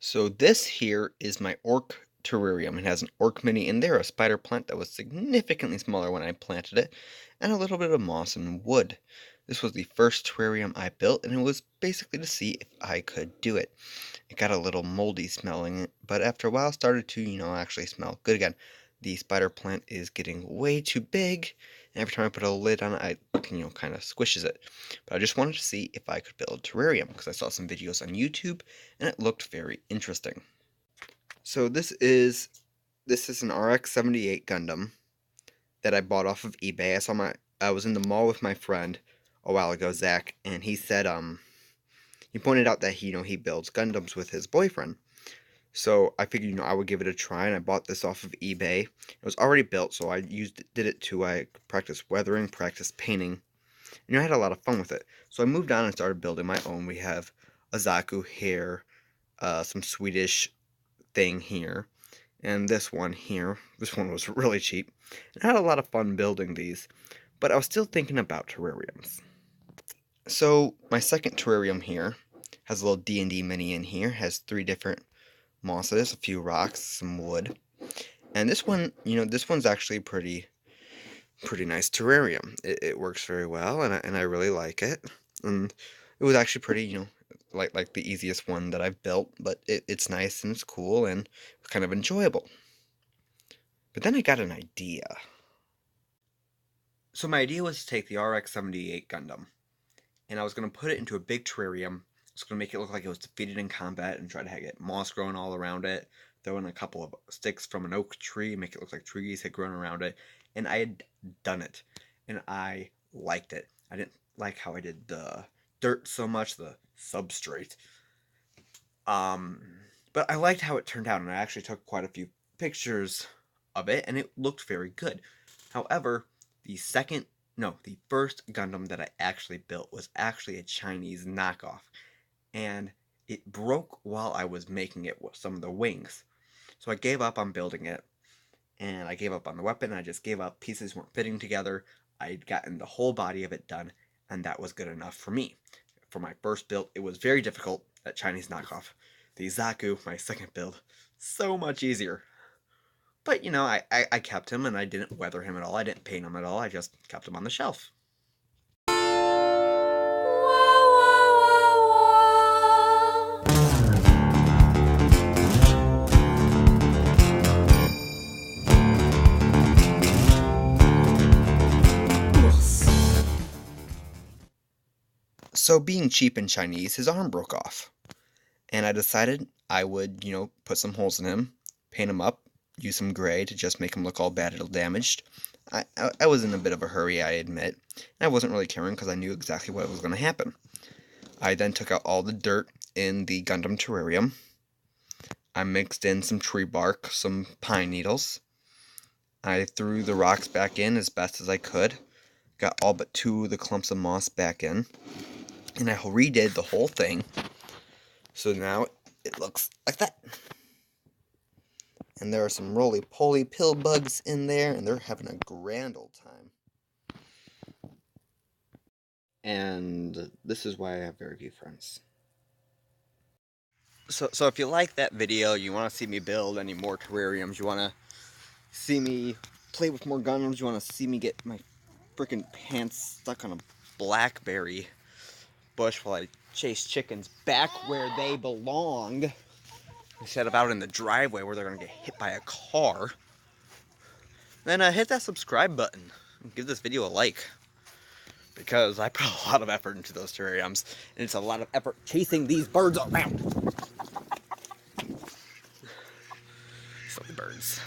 So this here is my orc terrarium. It has an orc mini in there, a spider plant that was significantly smaller when I planted it, and a little bit of moss and wood. This was the first terrarium I built, and it was basically to see if I could do it. It got a little moldy smelling, but after a while started to, actually smell good again. The spider plant is getting way too big, and every time I put a lid on it, I, kind of squishes it. But I just wanted to see if I could build a terrarium, because I saw some videos on YouTube, and it looked very interesting. So this is an RX-78 Gundam that I bought off of eBay. I was in the mall with my friend a while ago, Zach, and he said he pointed out that he builds Gundams with his boyfriend. So I figured I would give it a try, and I bought this off of eBay. It was already built, so did it to practice weathering, practice painting, and I had a lot of fun with it. So I moved on and started building my own. We have a Zaku here, some Swedish thing here, and this one here. This one was really cheap. And I had a lot of fun building these, but I was still thinking about terrariums. So my second terrarium here has a little D&D mini in here, has 3 different mosses, a few rocks, some wood. And this one, this one's actually pretty nice terrarium. It works very well, and I really like it. And it was actually pretty, like the easiest one that I've built, but it's nice and it's cool and kind of enjoyable. But then I got an idea. So my idea was to take the RX-78 Gundam, and I was going to put it into a big terrarium. I was going to make it look like it was defeated in combat and try to get moss growing all around it, throw in a couple of sticks from an oak tree, make it look like trees had grown around it, and I had done it, and I liked it. I didn't like how I did the dirt so much, the substrate. But I liked how it turned out, and I actually took quite a few pictures of it, and it looked very good. However, the first Gundam that I actually built was actually a Chinese knockoff, and it broke while I was making it with some of the wings. So I gave up on building it, and I gave up on the weapon, and I just gave up. Pieces weren't fitting together. I'd gotten the whole body of it done, and that was good enough for me. For my first build, it was very difficult, that Chinese knockoff. The Zaku, my second build, so much easier. But, I kept him, and I didn't weather him at all. I didn't paint him at all. I just kept him on the shelf. So being cheap in Chinese, his arm broke off. And I decided I would, put some holes in him, paint him up, use some gray to just make him look all bad and damaged. I was in a bit of a hurry, I admit, and I wasn't really caring because I knew exactly what was going to happen. I then took out all the dirt in the Gundam Terrarium. I mixed in some tree bark, some pine needles. I threw the rocks back in as best as I could. Got all but 2 of the clumps of moss back in. And I redid the whole thing. So now it looks like that. And there are some roly-poly pill bugs in there, and they're having a grand old time. And this is why I have very few friends. So if you like that video, you want to see me build any more terrariums, you want to see me play with more Gundams, you want to see me get my freaking pants stuck on a blackberry bush while I chase chickens back where they belong, instead of out in the driveway where they're going to get hit by a car, then hit that subscribe button and give this video a like, because I put a lot of effort into those terrariums, and it's a lot of effort chasing these birds around. Silly birds.